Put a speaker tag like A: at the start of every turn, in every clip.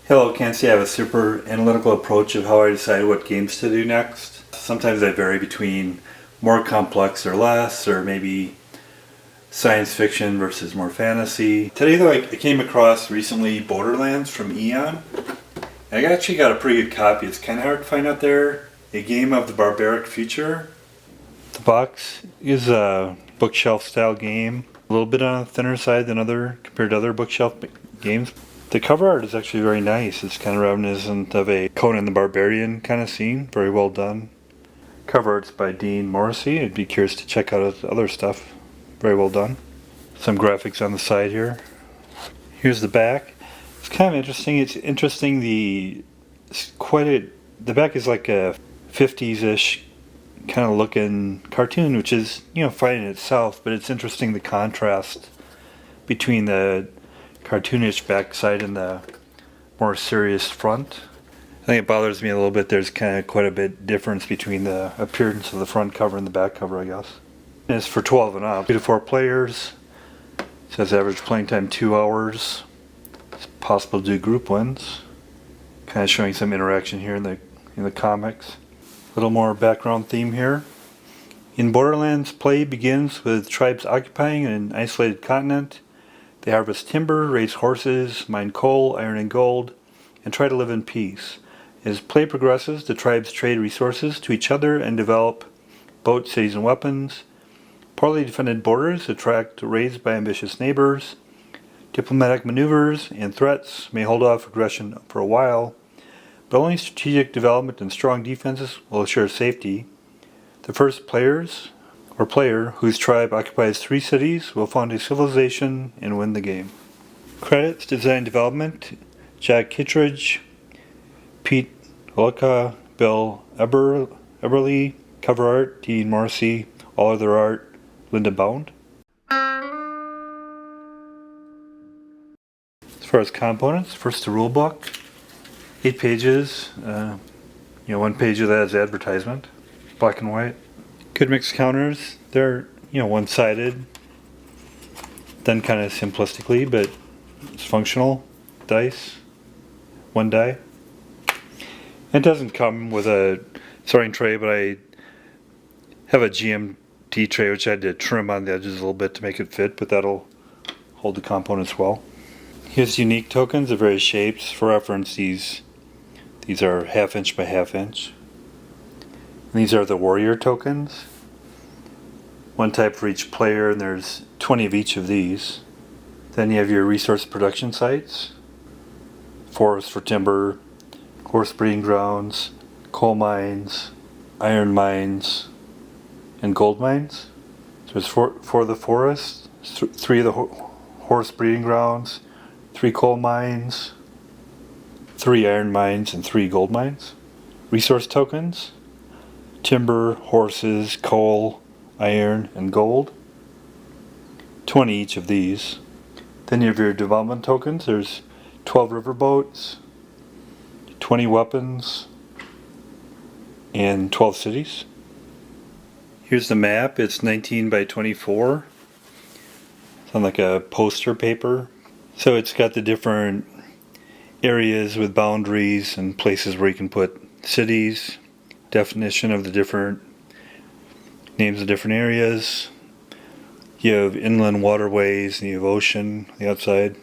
A: Hello, can't say I have a super analytical approach of how I decide what games to do next. Sometimes I vary between more complex or less, or maybe science fiction versus more fantasy. Today though, I came across recently Borderlands from Eon. I actually got a pretty good copy. It's kind of hard to find out there. A game of the barbaric future. The box is a bookshelf style game. A little bit on the thinner side than compared to other bookshelf games. The cover art is actually very nice. It's kind of reminiscent of a Conan the Barbarian kind of scene. Very well done. Cover art's by Dean Morrissey. I'd be curious to check out his other stuff. Very well done. Some graphics on the side here. Here's the back. It's kind of interesting. It's interesting. The back is like a 50s-ish kind of looking cartoon, which is fine in itself. But it's interesting the contrast between the cartoonish backside and the more serious front. I think it bothers me a little bit. There's kind of quite a bit difference between the appearance of the front cover and the back cover, I guess. And it's for 12 and up. 2 to 4 players. It says average playing time 2 hours. It's possible to do group wins. Kind of showing some interaction here in the comics. A little more background theme here. In Borderlands, play begins with tribes occupying an isolated continent. They harvest timber, raise horses, mine coal, iron, and gold, and try to live in peace. As play progresses, the tribes trade resources to each other and develop boats, cities, and weapons. Poorly defended borders attract raids by ambitious neighbors. Diplomatic maneuvers and threats may hold off aggression for a while, but only strategic development and strong defenses will assure safety. The first player whose tribe occupies 3 cities will found a civilization and win the game. Credits: Design Development, Jack Kittredge, Pete Holika, Bill Eberly, Cover Art, Dean Morrissey, all other art, Linda Bound. As far as components, first the rule book, 8 pages, 1 page of that is advertisement, black and white. Good mix counters. They're one-sided, done kind of simplistically, but it's functional. Dice, 1 die. It doesn't come with a sorting tray, but I have a GMT tray which I had to trim on the edges a little bit to make it fit, but that'll hold the components well. Here's unique tokens of various shapes. For reference, these are 1/2 inch by 1/2 inch. These are the warrior tokens. 1 type for each player, and there's 20 of each of these. Then you have your resource production sites. Forest for timber, horse breeding grounds, coal mines, iron mines, and gold mines. So there's 4 of the forest, 3 of the horse breeding grounds, 3 coal mines, 3 iron mines, and 3 gold mines. Resource tokens: timber, horses, coal, iron, and gold. 20 each of these. Then you have your development tokens. There's 12 riverboats, 20 weapons, and 12 cities. Here's the map. It's 19 by 24. It's on like a poster paper. So it's got the different areas with boundaries and places where you can put cities, definition of the different names of different areas. You have inland waterways and you have ocean on the outside.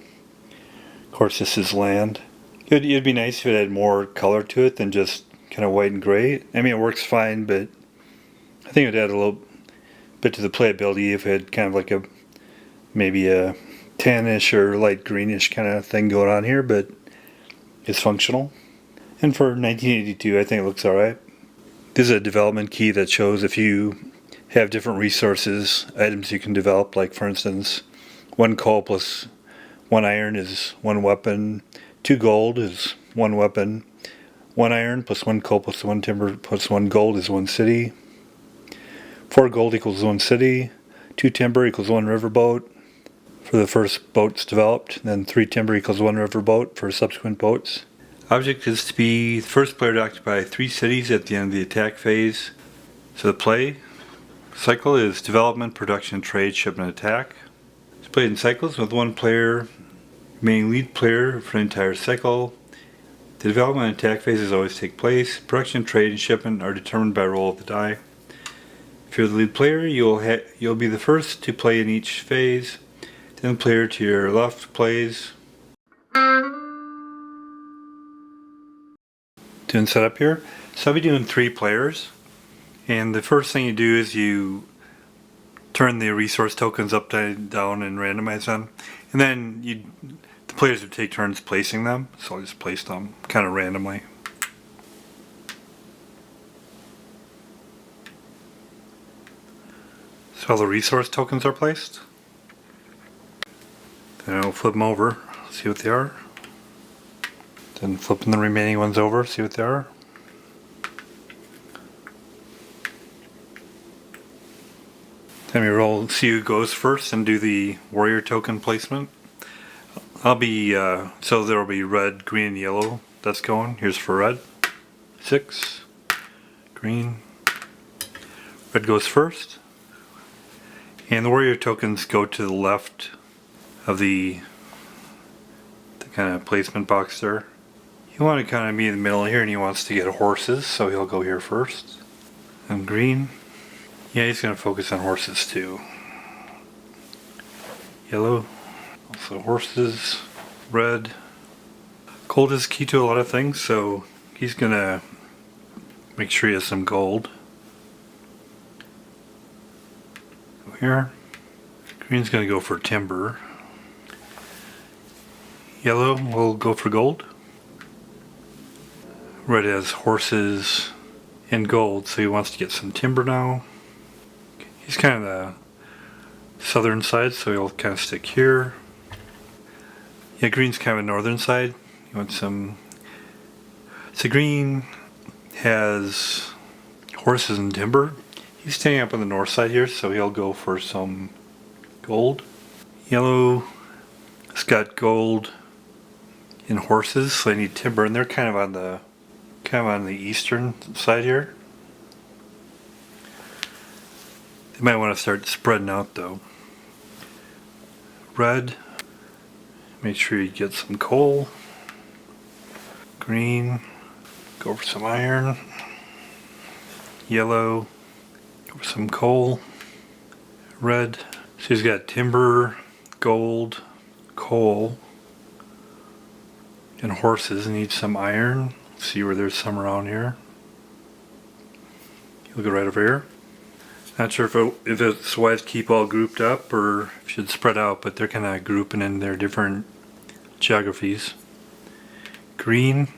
A: Of course, this is land. It'd be nice if it had more color to it than just kind of white and gray. I mean, it works fine, but I think it would add a little bit to the playability if it had kind of like maybe a tannish or light greenish kind of thing going on here, but it's functional. And for 1982, I think it looks alright. This is a development key that shows if you have different resources, items you can develop, like for instance, 1 coal plus 1 iron is 1 weapon, 2 gold is 1 weapon, 1 iron plus 1 coal plus 1 timber plus 1 gold is 1 city, 4 gold equals 1 city, 2 timber equals 1 riverboat for the first boats developed, then 3 timber equals 1 riverboat for subsequent boats. Object is to be the first player to occupy 3 cities at the end of the attack phase. So the play cycle is development, production, trade, shipment, attack. It's played in cycles with 1 player remaining lead player for an entire cycle. The development and attack phases always take place. Production, trade, and shipment are determined by roll of the die. If you're the lead player, you'll be the first to play in each phase. Then the player to your left plays. Doing setup here. So I'll be doing 3 players. And the first thing you do is you turn the resource tokens upside down and randomize them. And then the players would take turns placing them. So I'll just place them kind of randomly. So all the resource tokens are placed. Then I'll flip them over, see what they are. Then flipping the remaining ones over, see what they are. Then we roll, see who goes first and do the warrior token placement. I'll be, so there will be red, green, and yellow that's going. Here's for red. 6. Green. Red goes first. And the warrior tokens go to the left of the kind of placement box there. You want to kind of be in the middle here, and he wants to get horses, so he'll go here first. And green. Yeah, he's going to focus on horses too. Yellow. Also horses. Red. Gold is key to a lot of things, so he's going to make sure he has some gold. Go here. Green's going to go for timber. Yellow will go for gold. Red has horses and gold, so he wants to get some timber now. He's kind of the southern side, so he'll kind of stick here. Yeah, green's kind of a northern side. You want some. So green has horses and timber. He's staying up on the north side here, so he'll go for some gold. Yellow has got gold and horses, so they need timber, and they're kind of on the eastern side here. They might want to start spreading out though. Red, make sure you get some coal. Green, go for some iron. Yellow, go for some coal. Red, so he's got timber, gold, coal, and horses. Needs some iron. See where there's some around here. He'll go right over here. Not sure if it's wise to keep all grouped up or should spread out, but they're kind of grouping in their different geographies. Green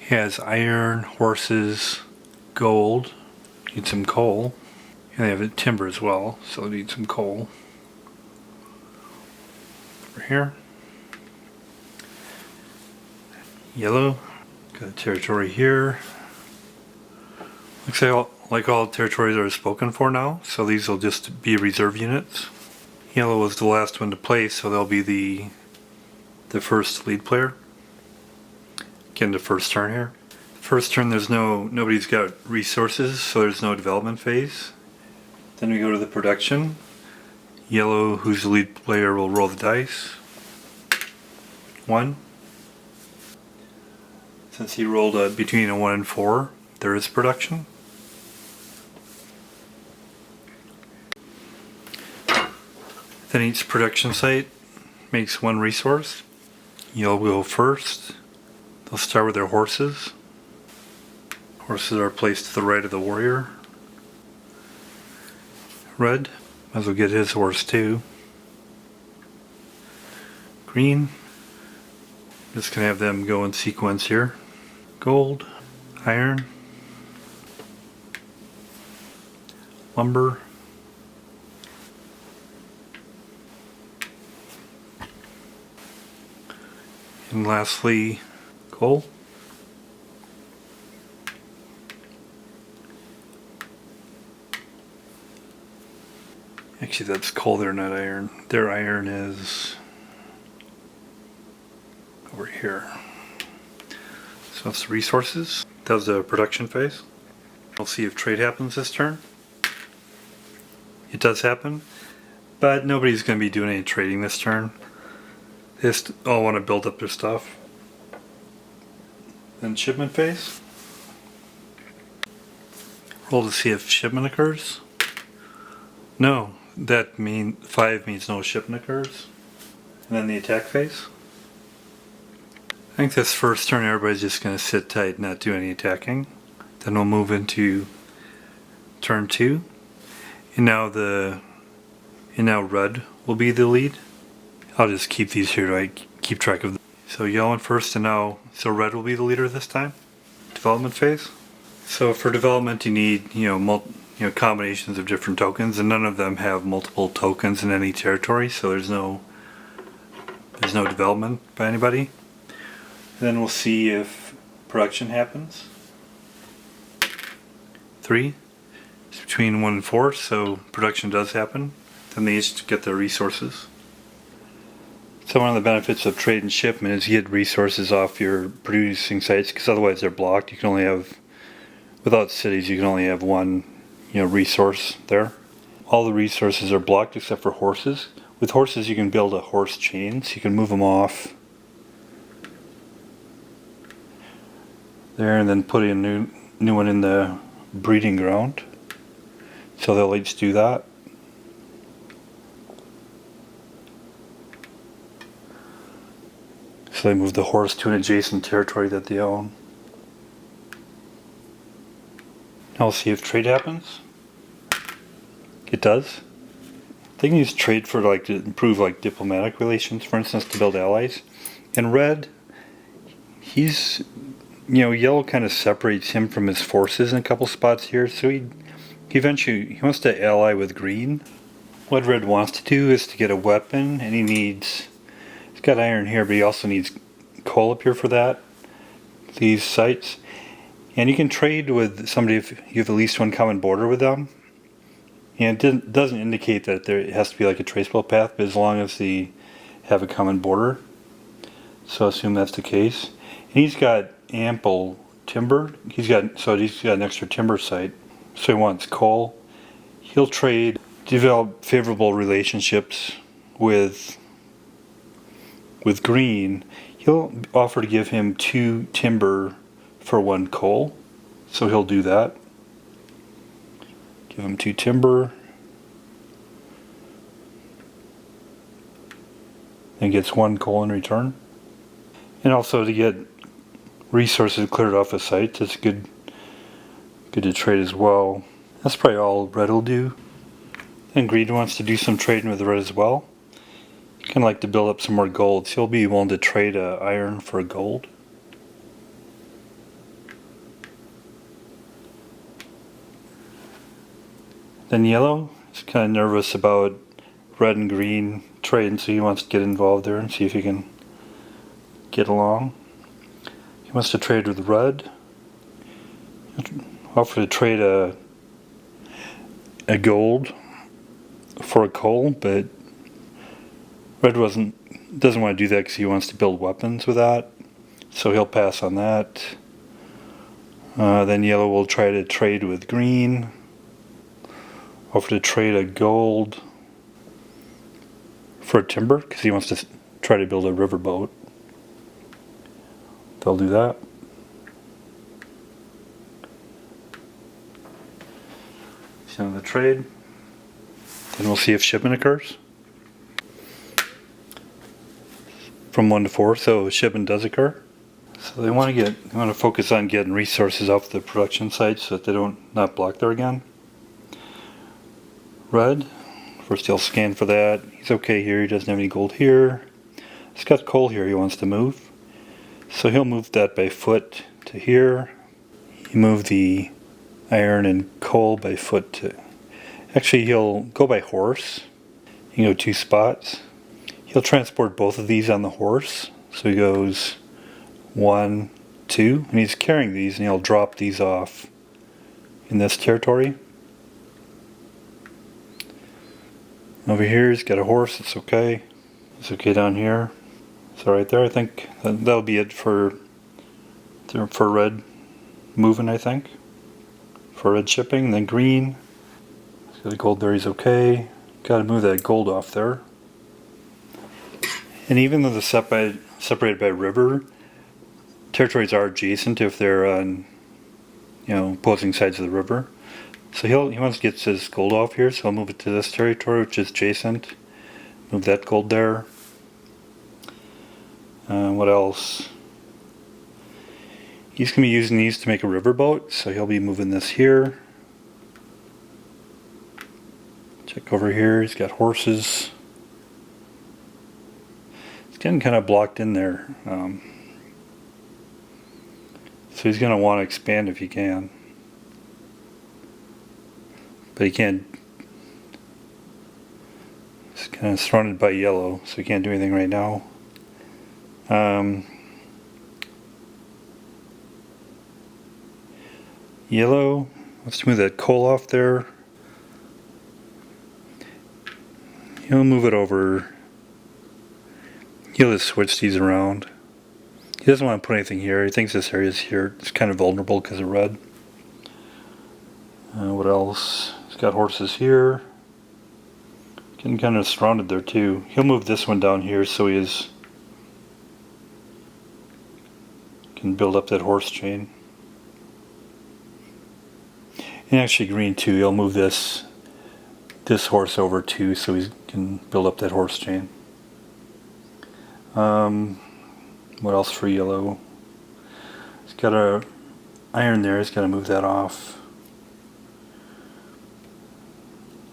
A: has iron, horses, gold. Need some coal. And they have timber as well, so they need some coal. Over here. Yellow. Got a territory here. Looks like all territories are spoken for now, so these will just be reserve units. Yellow was the last one to place, so they'll be the first lead player. Again, the first turn here. First turn, nobody's got resources, so there's no development phase. Then we go to the production. Yellow, who's the lead player, will roll the dice. 1. Since he rolled between a 1 and 4, there is production. Then each production site makes 1 resource. Yellow will go first. They'll start with their horses. Horses are placed to the right of the warrior. Red, might as well get his horse too. Green, just gonna have them go in sequence here. Gold, iron, lumber, and lastly, coal. Actually, that's coal, they're not iron. Their iron is over here. So that's the resources. That was the production phase. We'll see if trade happens this turn. It does happen, but nobody's going to be doing any trading this turn. They just all want to build up their stuff. Then shipment phase. Roll to see if shipment occurs. No, that 5 means no shipment occurs. And then the attack phase. I think this first turn everybody's just going to sit tight and not do any attacking. Then we'll move into turn 2. And now red will be the lead. I'll just keep these here to keep track of them. So yellow in first, and so red will be the leader this time. Development phase. So for development you need combinations of different tokens, and none of them have multiple tokens in any territory, so there's no development by anybody. Then we'll see if production happens. 3. It's between 1 and 4, so production does happen. Then they each get their resources. So one of the benefits of trade and shipment is you get resources off your producing sites, because otherwise they're blocked. You can only have, without cities, you can only have one resource there. All the resources are blocked except for horses. With horses you can build a horse chain, so you can move them off there and then put a new one in the breeding ground. So they'll each do that. So they move the horse to an adjacent territory that they own. Now we'll see if trade happens. It does. They can use trade for to improve diplomatic relations, for instance, to build allies. And red, he's yellow kind of separates him from his forces in a couple spots here, so he wants to ally with green. What red wants to do is to get a weapon, and he's got iron here, but he also needs coal up here for that. These sites. And you can trade with somebody if you have at least one common border with them. And it doesn't indicate that it has to be a traceable path, but as long as they have a common border. So I assume that's the case. And he's got ample timber. He's got an extra timber site. So he wants coal. He'll develop favorable relationships with green. He'll offer to give him 2 timber for 1 coal. So he'll do that. Give him 2 timber. And gets 1 coal in return. And also to get resources cleared off a site, that's good to trade as well. That's probably all red will do. And green wants to do some trading with red as well. He can to build up some more gold, so he'll be willing to trade iron for gold. Then yellow is kind of nervous about red and green trading, so he wants to get involved there and see if he can get along. He wants to trade with red. Offer to trade a gold for a coal, but red doesn't want to do that because he wants to build weapons with that, so he'll pass on that. Then yellow will try to trade with green. Offer to trade a gold for timber because he wants to try to build a riverboat. They'll do that. So the trade. Then we'll see if shipment occurs. From 1 to 4, so shipment does occur. So they want to focus on getting resources off the production sites so that they not block there again. Red, first he'll scan for that. He's okay here, he doesn't have any gold here. He's got coal here he wants to move. So he'll move that by foot to here. He moved the iron and coal by foot to... Actually, he'll go by horse. He can go 2 spots. He'll transport both of these on the horse. So he goes 1, 2, and he's carrying these, and he'll drop these off in this territory. Over here he's got a horse, it's okay. It's okay down here. So right there, I think that'll be it for red moving, I think. For red shipping, then green. He's got a gold there, he's okay. Gotta move that gold off there. And even though they're separated by river, territories are adjacent if they're on, opposing sides of the river. So he wants to get his gold off here, so he'll move it to this territory, which is adjacent. Move that gold there. What else? He's going to be using these to make a riverboat, so he'll be moving this here. Check over here, he's got horses. It's getting kind of blocked in there. So he's going to want to expand if he can. But he can't. It's kind of surrounded by yellow, so he can't do anything right now. Yellow, let's move that coal off there. He'll move it over. He'll just switch these around. He doesn't want to put anything here. He thinks this area is here. It's kind of vulnerable because of red. What else? He's got horses here. Getting kind of surrounded there too. He'll move this one down here so he can build up that horse chain. And actually green too. He'll move this horse over too so he can build up that horse chain. What else for yellow? He's got a iron there. He's got to move that off.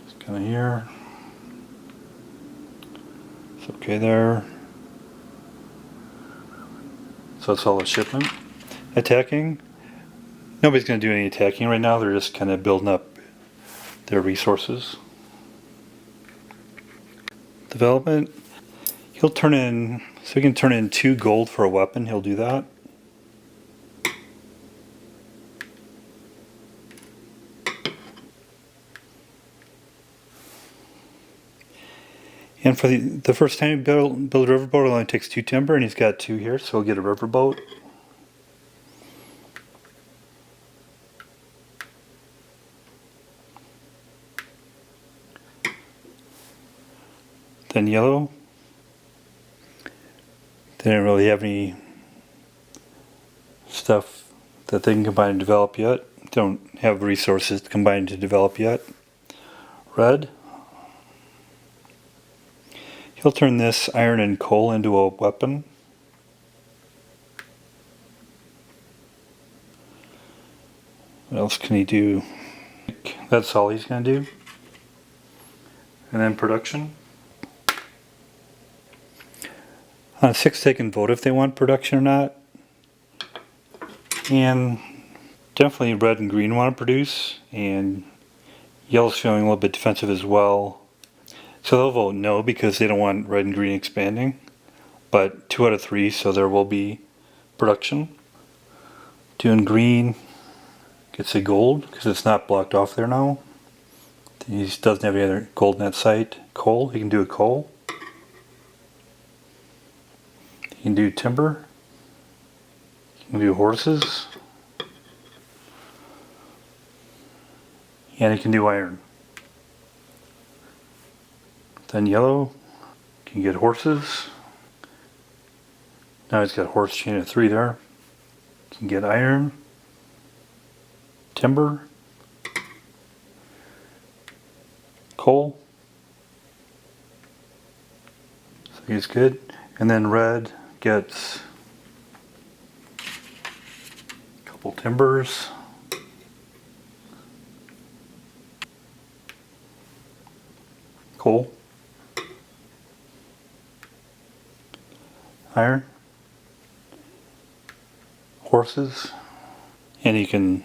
A: It's kind of here. It's okay there. So that's all the shipment. Attacking. Nobody's going to do any attacking right now. They're just kind of building up their resources. Development. He'll turn in, so he can turn in 2 gold for a weapon. He'll do that. And for the first time you build a riverboat, it only takes 2 timber, and he's got 2 here, so he'll get a riverboat. Then yellow. They didn't really have any stuff that they can combine and develop yet. Don't have resources to combine to develop yet. Red. He'll turn this iron and coal into a weapon. What else can he do? That's all he's going to do. And then production. On 6 they can vote if they want production or not. And definitely red and green want to produce. And yellow's feeling a little bit defensive as well. So they'll vote no because they don't want red and green expanding. But 2 out of 3, so there will be production. 2 in green gets a gold because it's not blocked off there now. He doesn't have any other gold in that site. Coal, he can do a coal. He can do timber. He can do horses. And he can do iron. Then yellow can get horses. Now he's got horse chain of 3 there. Can get iron, timber, coal. So he's good. And then red gets a couple timbers. Coal. Iron, horses, and you can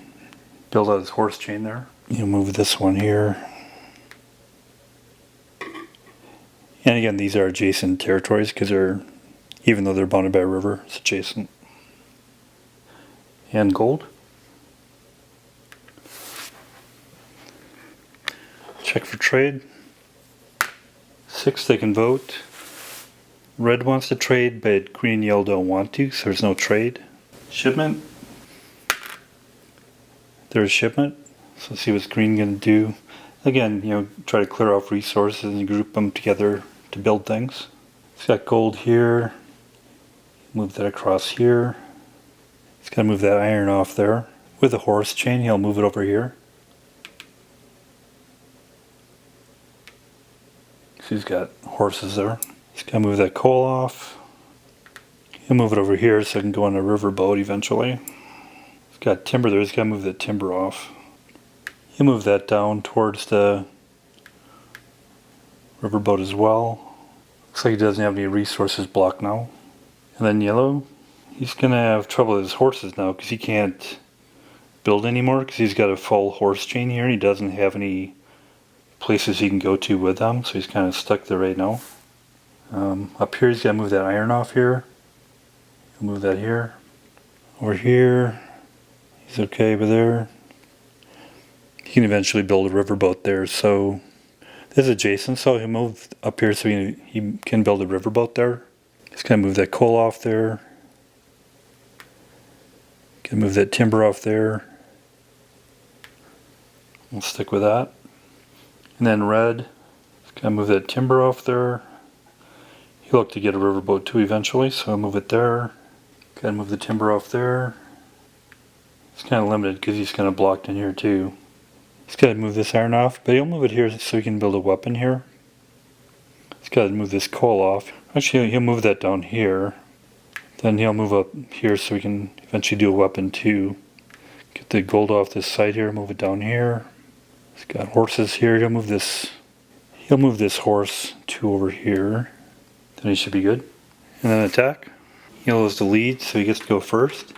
A: build out his horse chain there. You move this one here. And again, these are adjacent territories because even though they're bounded by a river, it's adjacent. And gold. Check for trade. 6 they can vote. Red wants to trade, but green and yellow don't want to, so there's no trade. Shipment. There's shipment. So let's see what's green going to do. Again, try to clear off resources and group them together to build things. It's got gold here. Move that across here. He's got to move that iron off there. With a horse chain, he'll move it over here. So he's got horses there. He's got to move that coal off. He'll move it over here so it can go on a riverboat eventually. He's got timber there. He's got to move the timber off. He'll move that down towards the riverboat as well. Looks like he doesn't have any resources blocked now. And then yellow, he's going to have trouble with his horses now because he can't build anymore because he's got a full horse chain here and he doesn't have any places he can go to with them, so he's kind of stuck there right now. Up here he's got to move that iron off here. He'll move that here. Over here, he's okay over there. He can eventually build a riverboat there, so this is adjacent, so he'll move up here so he can build a riverboat there. He's going to move that coal off there. Can move that timber off there. We'll stick with that. And then red, he's going to move that timber off there. He'll look to get a riverboat too eventually, so I'll move it there. Got to move the timber off there. It's kind of limited because he's kind of blocked in here too. He's got to move this iron off, but he'll move it here so he can build a weapon here. He's got to move this coal off. Actually, he'll move that down here. Then he'll move up here so we can eventually do a weapon too. Get the gold off this side here, move it down here. He's got horses here. He'll move this horse to over here. Then he should be good. And then attack. Yellow's the lead, so he gets to go first.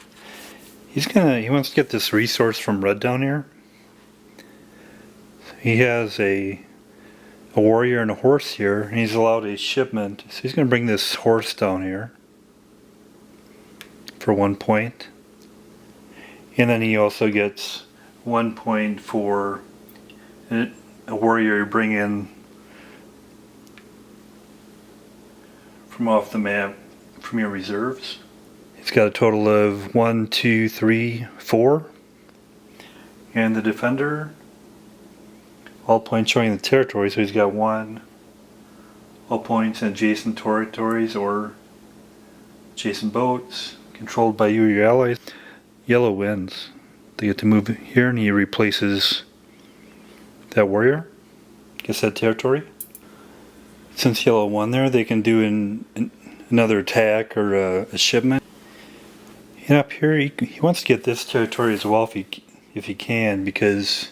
A: He wants to get this resource from red down here. He has a warrior and a horse here, and he's allowed a shipment. So he's going to bring this horse down here for 1 point. And then he also gets 1 point for a warrior you bring in from off the map from your reserves. He's got a total of 1, 2, 3, 4. And the defender, all points showing the territory, so he's got 1. All points in adjacent territories or adjacent boats controlled by you or your allies. Yellow wins. They get to move here and he replaces that warrior. Gets that territory. Since yellow won there, they can do another attack or a shipment. And up here, he wants to get this territory as well if he can, because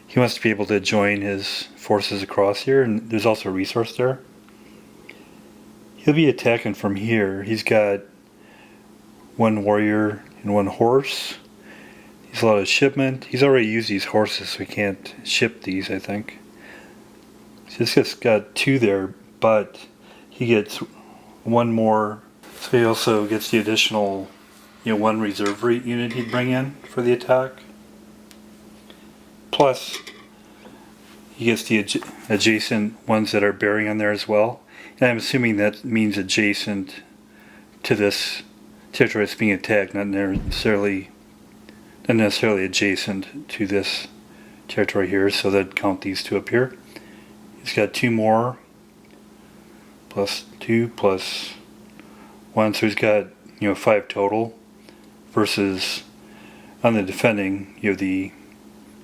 A: he wants to be able to join his forces across here, and there's also a resource there. He'll be attacking from here. He's got 1 warrior and 1 horse. He's allowed a shipment. He's already used these horses, so he can't ship these, I think. So he's just got 2 there, but he gets 1 more. So he also gets the additional, 1 reserve unit he'd bring in for the attack. Plus, he gets the adjacent ones that are bearing on there as well. And I'm assuming that means adjacent to this territory that's being attacked, not necessarily adjacent to this territory here, so that'd count these 2 up here. He's got 2 more, plus 2, plus 1, so he's got 5 total, versus on the defending, you have the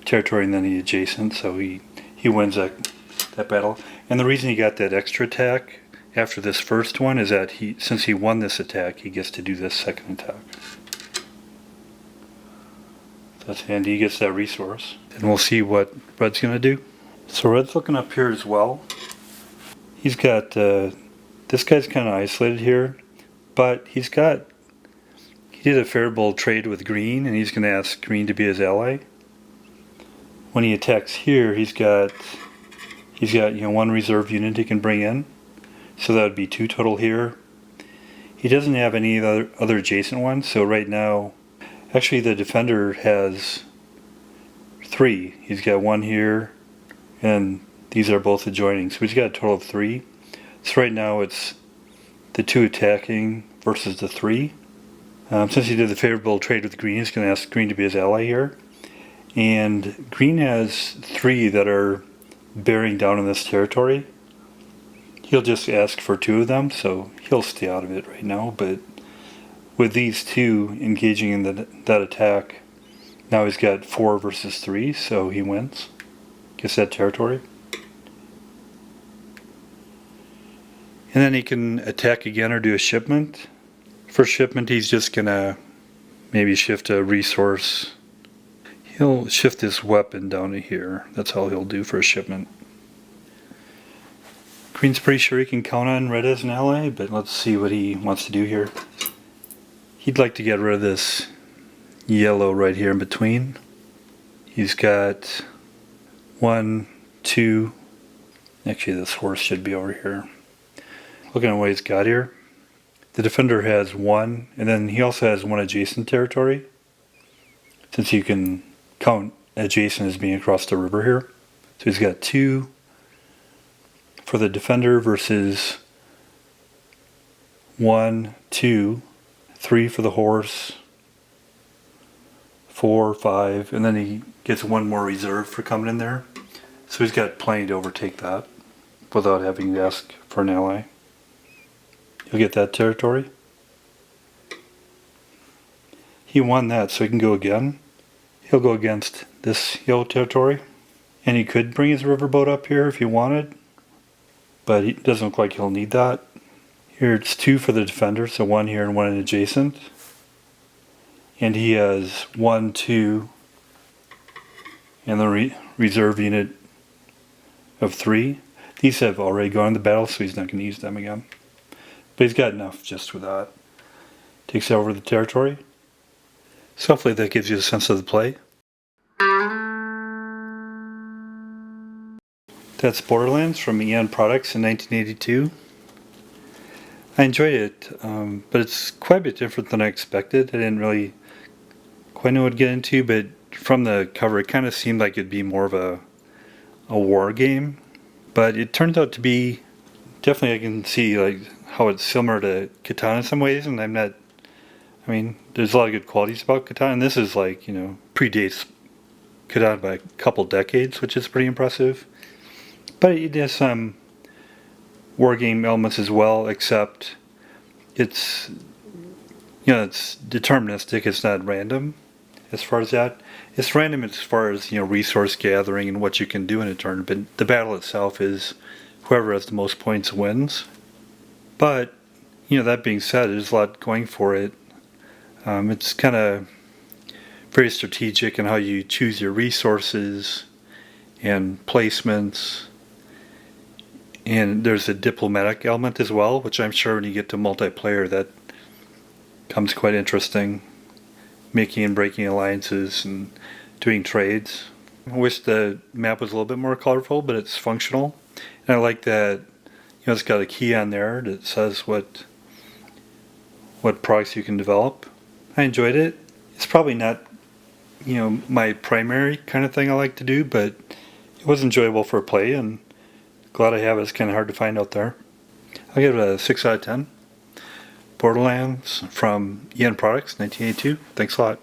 A: territory and then the adjacent, so he wins that battle. And the reason he got that extra attack after this first one is that since he won this attack, he gets to do this second attack. That's handy. He gets that resource. And we'll see what red's going to do. So red's looking up here as well. He's got, this guy's kind of isolated here, but he did a favorable trade with green, and he's going to ask green to be his ally. When he attacks here, he's got 1 reserve unit he can bring in, so that would be 2 total here. He doesn't have any other adjacent ones, so right now, actually the defender has 3. He's got 1 here, and these are both adjoining, so he's got a total of 3. So right now it's the 2 attacking versus the 3. Since he did the favorable trade with green, he's going to ask green to be his ally here. And green has 3 that are bearing down in this territory. He'll just ask for 2 of them, so he'll stay out of it right now, but with these two engaging in that attack, now he's got 4 versus 3, so he wins. Gets that territory. And then he can attack again or do a shipment. For shipment, he's just gonna maybe shift a resource. He'll shift his weapon down to here. That's all he'll do for a shipment. Green's pretty sure he can count on red as an ally, but let's see what he wants to do here. He'd like to get rid of this yellow right here in between. He's got 1, 2. Actually, this horse should be over here. Looking at what he's got here. The defender has 1, and then he also has 1 adjacent territory. Since you can count adjacent as being across the river here. So he's got 2 for the defender versus 1, 2, 3 for the horse, 4, 5, and then he gets 1 more reserve for coming in there. So he's got plenty to overtake that without having to ask for an ally. He'll get that territory. He won that, so he can go again. He'll go against this yellow territory. And he could bring his riverboat up here if he wanted. But it doesn't look like he'll need that. Here it's 2 for the defender, so 1 here and 1 in adjacent. And he has 1, 2, and the reserve unit of 3. These have already gone to battle, so he's not going to use them again. But he's got enough just with that. Takes over the territory. So hopefully that gives you a sense of the play. That's Borderlands from Eon Products in 1982. I enjoyed it, but it's quite a bit different than I expected. I didn't really quite know what to get into, but from the cover it kind of seemed like it'd be more of a war game. But it turned out to be, definitely I can see like how it's similar to Catan in some ways, and there's a lot of good qualities about Catan, and this is like, predates Catan by a couple decades, which is pretty impressive. But it has some war game elements as well, except it's deterministic. It's not random as far as that. It's random as far as resource gathering and what you can do in a turn. But the battle itself is whoever has the most points wins. But that being said, there's a lot going for it. It's kind of very strategic in how you choose your resources and placements. And there's a diplomatic element as well, which I'm sure when you get to multiplayer that becomes quite interesting. Making and breaking alliances and doing trades. I wish the map was a little bit more colorful, but it's functional. And I like that it's got a key on there that says what products you can develop. I enjoyed it. It's probably not my primary kind of thing I like to do, but it was enjoyable for play, and glad I have it. It's kind of hard to find out there. I'll give it a 6 out of 10. Borderlands from Eon Products, 1982. Thanks a lot.